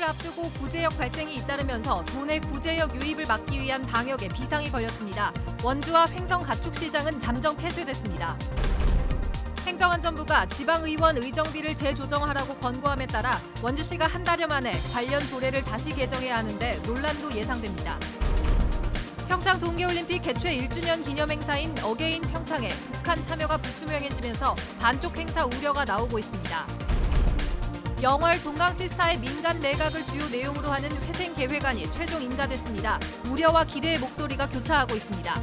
앞두고 구제역 발생이 잇따르면서 도내 구제역 유입을 막기 위한 방역에 비상이 걸렸습니다. 원주와 횡성 가축시장은 잠정 폐쇄됐습니다. 행정안전부가 지방의원 의정비를 재조정하라고 권고함에 따라 원주시가 한 달여 만에 관련 조례를 다시 개정해야 하는데 논란도 예상됩니다. 평창 동계올림픽 개최 1주년 기념행사인 어게인 평창에 북한 참여가 불투명해지면서 반쪽 행사 우려가 나오고 있습니다. 영월 동강시스타의 민간 내각을 주요 내용으로 하는 회생 계획안이 최종 인가됐습니다. 우려와 기대의 목소리가 교차하고 있습니다.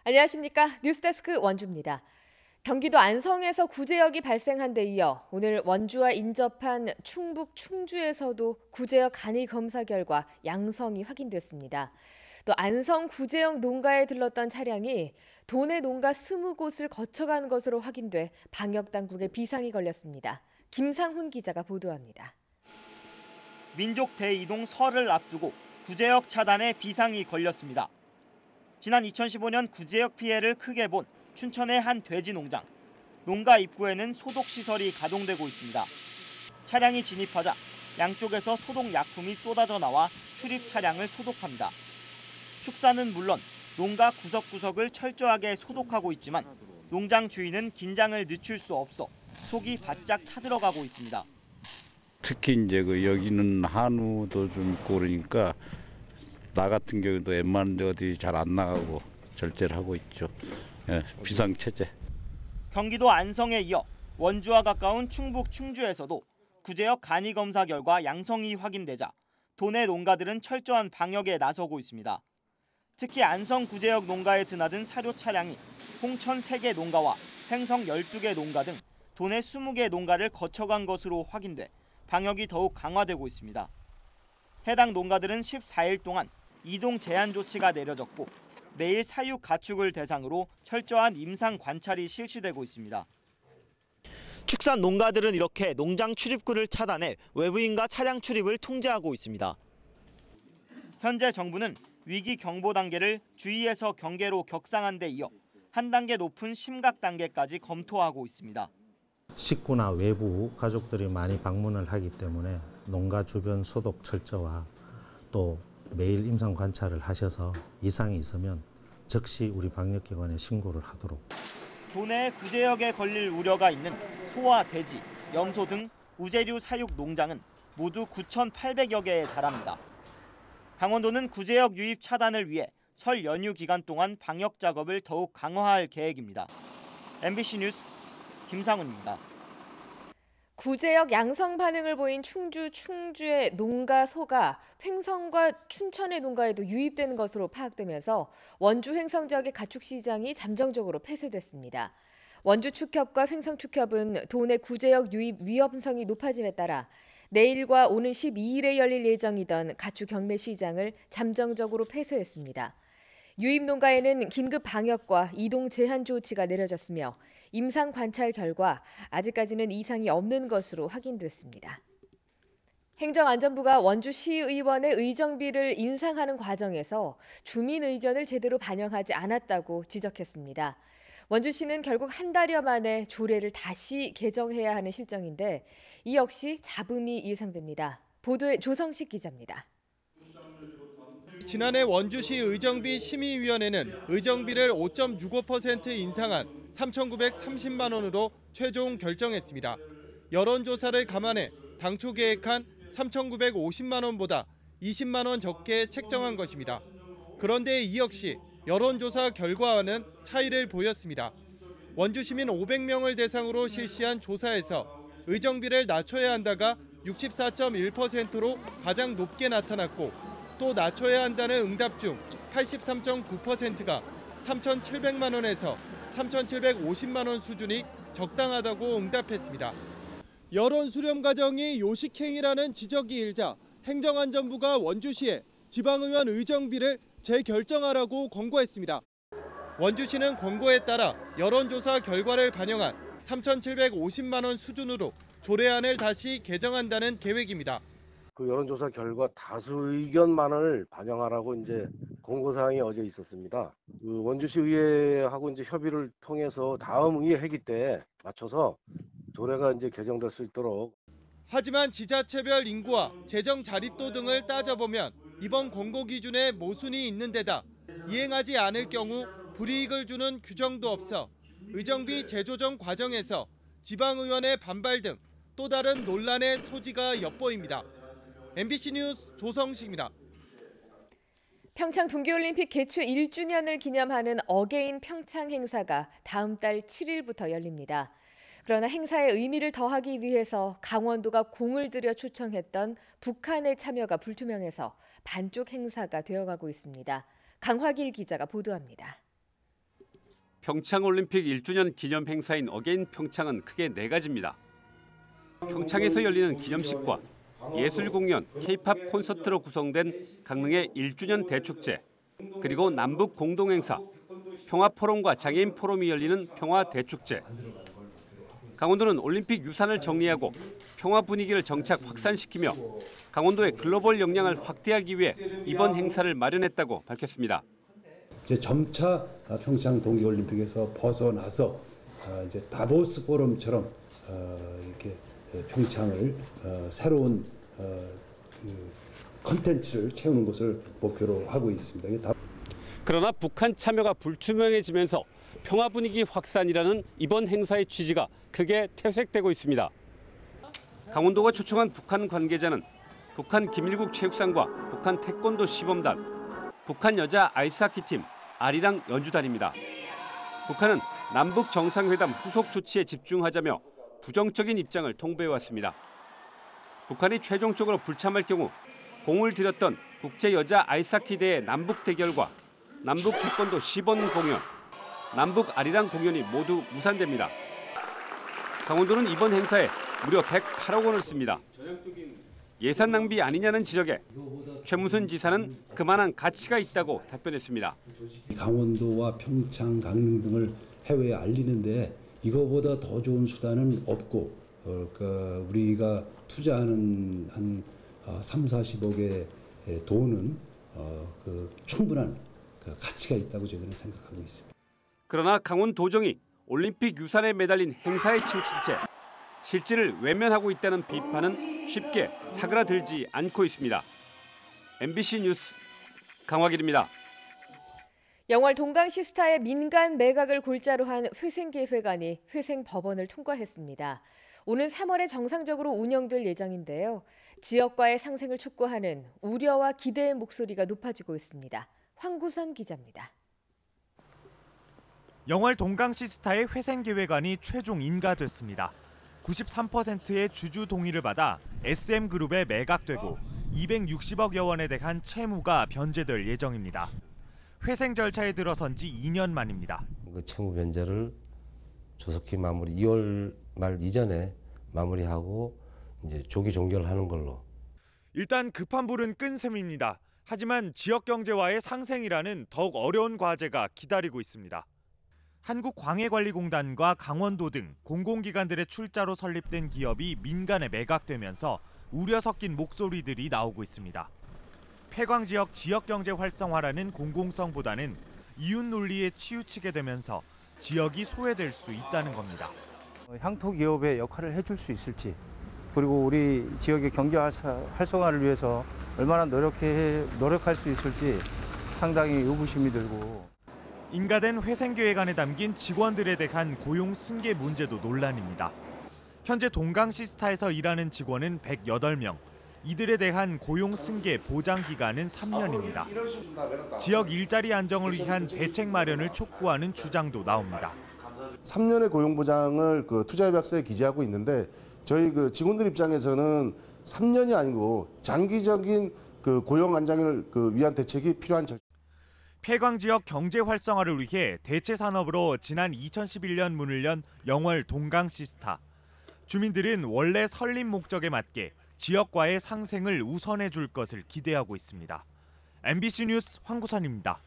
안녕하십니까. 뉴스데스크 원주입니다. 경기도 안성에서 구제역이 발생한 데 이어 오늘 원주와 인접한 충북 충주에서도 구제역 간이 검사 결과 양성이 확인됐습니다. 또 안성 구제역 농가에 들렀던 차량이 도내 농가 20곳을 거쳐간 것으로 확인돼 방역당국에 비상이 걸렸습니다. 김상훈 기자가 보도합니다. 민족 대이동 설을 앞두고 구제역 차단에 비상이 걸렸습니다. 지난 2015년 구제역 피해를 크게 본 춘천의 한 돼지 농장. 농가 입구에는 소독시설이 가동되고 있습니다. 차량이 진입하자 양쪽에서 소독 약품이 쏟아져 나와 출입 차량을 소독합니다. 축사는 물론 농가 구석구석을 철저하게 소독하고 있지만 농장 주인은 긴장을 늦출 수 없어 속이 바짝 타들어가고 있습니다. 특히 이제 여기는 한우도 좀 있고 그러니까 나 같은 경우도 웬만한 데 어디 잘 안 나가고 절제를 하고 있죠. 예, 비상체제. 경기도 안성에 이어 원주와 가까운 충북 충주에서도 구제역 간이검사 결과 양성이 확인되자 도내 농가들은 철저한 방역에 나서고 있습니다. 특히 안성 구제역 농가에 드나든 사료 차량이 홍천 3개 농가와 횡성 12개 농가 등 도내 20개 농가를 거쳐간 것으로 확인돼 방역이 더욱 강화되고 있습니다. 해당 농가들은 14일 동안 이동 제한 조치가 내려졌고 매일 사육 가축을 대상으로 철저한 임상 관찰이 실시되고 있습니다. 축산 농가들은 이렇게 농장 출입구를 차단해 외부인과 차량 출입을 통제하고 있습니다. 현재 정부는 위기 경보 단계를 주의에서 경계로 격상한 데 이어 한 단계 높은 심각 단계까지 검토하고 있습니다. 식구나 외부 가족들이 많이 방문을 하기 때문에 농가 주변 소독 철저와 또 매일 임상 관찰을 하셔서 이상이 있으면 즉시 우리 방역기관에 신고를 하도록. 도내 구제역에 걸릴 우려가 있는 소와 돼지, 염소 등 우제류 사육 농장은 모두 9,800여 개에 달합니다. 강원도는 구제역 유입 차단을 위해 설 연휴 기간 동안 방역 작업을 더욱 강화할 계획입니다. MBC 뉴스 김상훈입니다. 구제역 양성 반응을 보인 충주의 농가 소가 횡성과 춘천의 농가에도 유입되는 것으로 파악되면서 원주 횡성 지역의 가축시장이 잠정적으로 폐쇄됐습니다. 원주 축협과 횡성 축협은 도내 구제역 유입 위험성이 높아짐에 따라 내일과 오는 12일에 열릴 예정이던 가축 경매 시장을 잠정적으로 폐쇄했습니다. 유입 농가에는 긴급 방역과 이동 제한 조치가 내려졌으며 임상 관찰 결과 아직까지는 이상이 없는 것으로 확인됐습니다. 행정안전부가 원주시의원의 의정비를 인상하는 과정에서 주민 의견을 제대로 반영하지 않았다고 지적했습니다. 원주시는 결국 한 달여 만에 조례를 다시 개정해야 하는 실정인데 이 역시 잡음이 예상됩니다. 보도에 조성식 기자입니다. 지난해 원주시 의정비 심의위원회는 의정비를 5.65% 인상한 3,930만 원으로 최종 결정했습니다. 여론조사를 감안해 당초 계획한 3,950만 원보다 20만 원 적게 책정한 것입니다. 그런데 이 역시 여론조사 결과와는 차이를 보였습니다. 원주시민 500명을 대상으로 실시한 조사에서 의정비를 낮춰야 한다가 64.1%로 가장 높게 나타났고 또 낮춰야 한다는 응답 중 83.9%가 3,700만 원에서 3,750만 원 수준이 적당하다고 응답했습니다. 여론 수렴 과정이 요식행위라는 지적이 일자 행정안전부가 원주시에 지방의원 의정비를 재결정하라고 권고했습니다. 원주시는 권고에 따라 여론조사 결과를 반영한 3,750만 원 수준으로 조례안을 다시 개정한다는 계획입니다. 그 여론조사 결과 다수 의견만을 반영하라고 이제 공고사항이 어제 있었습니다. 그 원주시 의회하고 이제 협의를 통해서 다음 의회 회기 때 맞춰서 조례가 이제 개정될 수 있도록. 하지만 지자체별 인구와 재정 자립도 등을 따져보면 이번 공고 기준에 모순이 있는 데다 이행하지 않을 경우 불이익을 주는 규정도 없어 의정비 재조정 과정에서 지방의원의 반발 등 또 다른 논란의 소지가 엿보입니다. MBC 뉴스 조성식입니다. 평창 동계올림픽 개최 1주년을 기념하는 어게인 평창 행사가 다음 달 7일부터 열립니다. 그러나 행사의 의미를 더하기 위해서 강원도가 공을 들여 초청했던 북한의 참여가 불투명해서 반쪽 행사가 되어가고 있습니다. 강화길 기자가 보도합니다. 평창올림픽 1주년 기념 행사인 어게인 평창은 크게 4가지입니다. 평창에서 열리는 기념식과 예술 공연, K-팝 콘서트로 구성된 강릉의 1주년 대축제, 그리고 남북 공동행사, 평화포럼과 장애인 포럼이 열리는 평화대축제. 강원도는 올림픽 유산을 정리하고 평화 분위기를 정착 확산시키며 강원도의 글로벌 역량을 확대하기 위해 이번 행사를 마련했다고 밝혔습니다. 이제 점차 평창 동계올림픽에서 벗어나서 이제 다보스 포럼처럼 이렇게 평창을 새로운 컨텐츠를 채우는 것을 목표로 하고 있습니다. 그러나 북한 참여가 불투명해지면서 평화 분위기 확산이라는 이번 행사의 취지가 크게 퇴색되고 있습니다. 강원도가 초청한 북한 관계자는 북한 김일국 체육상과 북한 태권도 시범단, 북한 여자 아이스하키팀 아리랑 연주단입니다. 북한은 남북 정상회담 후속 조치에 집중하자며 부정적인 입장을 통보해왔습니다. 북한이 최종적으로 불참할 경우 공을 들였던 국제 여자 아이스하키 대회 남북 대결과 남북 태권도 시범 공연, 남북 아리랑 공연이 모두 무산됩니다. 강원도는 이번 행사에 무려 108억 원을 씁니다. 예산 낭비 아니냐는 지적에 최무순 지사는 그만한 가치가 있다고 답변했습니다. 강원도와 평창, 강릉 등을 해외에 알리는데 이거보다 더 좋은 수단은 없고 우리가 투자하는 한 30-40억의 돈은 충분한 가치가 있다고 저희는 생각하고 있습니다. 그러나 강원도정이 올림픽 유산에 매달린 행사에 치우친 채 실질을 외면하고 있다는 비판은 쉽게 사그라들지 않고 있습니다. MBC 뉴스 강화길입니다. 영월 동강시스타의 민간 매각을 골자로 한 회생계획안이 회생법원을 통과했습니다. 오는 3월에 정상적으로 운영될 예정인데요. 지역과의 상생을 촉구하는 우려와 기대의 목소리가 높아지고 있습니다. 황구선 기자입니다. 영월 동강시스타의 회생계획안이 최종 인가됐습니다. 93%의 주주 동의를 받아 SM그룹에 매각되고 260억여 원에 대한 채무가 변제될 예정입니다. 회생 절차에 들어선 지 2년 만입니다. 그 채무 변제를 조속히 마무리 2월 말 이전에 마무리하고 이제 조기 종결하는 걸로. 일단 급한 불은 끈 셈입니다. 하지만 지역 경제와의 상생이라는 더욱 어려운 과제가 기다리고 있습니다. 한국광해관리공단과 강원도 등 공공기관들의 출자로 설립된 기업이 민간에 매각되면서 우려 섞인 목소리들이 나오고 있습니다. 폐광지역 지역경제 활성화라는 공공성보다는 이웃 논리에 치우치게 되면서 지역이 소외될 수 있다는 겁니다. 향토 기업의 역할을 해줄 수 있을지, 그리고 우리 지역의 경제 활성화를 위해서 얼마나 노력할 수 있을지 상당히 의구심이 들고. 인가된 회생계획안에 담긴 직원들에 대한 고용 승계 문제도 논란입니다. 현재 동강시스타에서 일하는 직원은 108명. 이들에 대한 고용 승계 보장 기간은 3년입니다. 지역 일자리 안정을 위한 대책 마련을 촉구하는 주장도 나옵니다. 3년의 고용 보장을 투자협약서에 기재하고 있는데 저희 직원들 입장에서는 3년이 아니고 장기적인 고용 안정을 위한 대책이 필요한 절차. 폐광 지역 경제 활성화를 위해 대체 산업으로 지난 2011년 문을 연 영월 동강시스타. 주민들은 원래 설립 목적에 맞게 지역과의 상생을 우선해 줄 것을 기대하고 있습니다. MBC 뉴스 황구선입니다.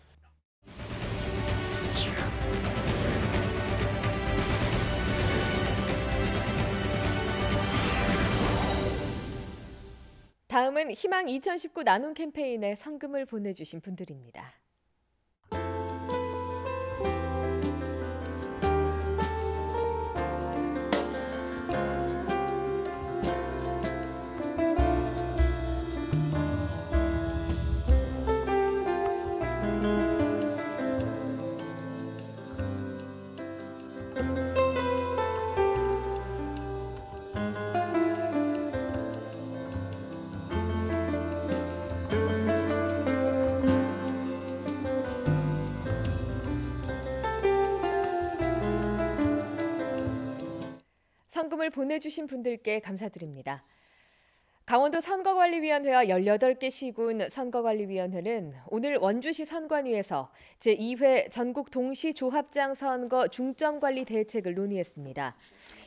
다음은 희망 2019 나눔 캠페인에 성금을 보내주신 분들입니다. 성금을 보내주신 분들께 감사드립니다. 강원도 선거관리위원회와 18개 시군 선거관리위원회는 오늘 원주시 선관위에서 제2회 전국 동시조합장 선거 중점관리 대책을 논의했습니다.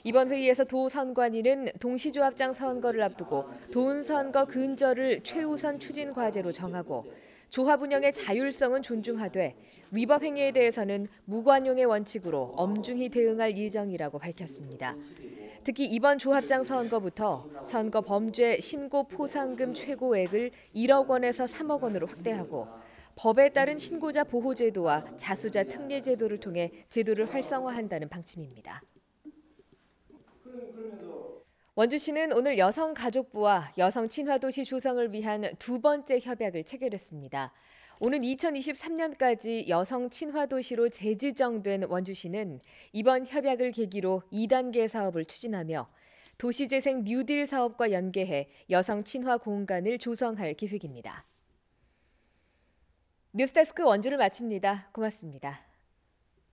이번 회의에서 도 선관위는 동시조합장 선거를 앞두고 도은선거 근절을 최우선 추진 과제로 정하고 조합 운영의 자율성은 존중하되 위법 행위에 대해서는 무관용의 원칙으로 엄중히 대응할 예정이라고 밝혔습니다. 특히 이번 조합장 선거부터 선거 범죄 신고 포상금 최고액을 1억 원에서 3억 원으로 확대하고 법에 따른 신고자 보호 제도와 자수자 특례 제도를 통해 제도를 활성화한다는 방침입니다. 원주시는 오늘 여성가족부와 여성친화도시 조성을 위한 두 번째 협약을 체결했습니다. 오는 2023년까지 여성친화도시로 재지정된 원주시는 이번 협약을 계기로 2단계 사업을 추진하며 도시재생 뉴딜 사업과 연계해 여성친화 공간을 조성할 계획입니다. 뉴스데스크 원주를 마칩니다. 고맙습니다.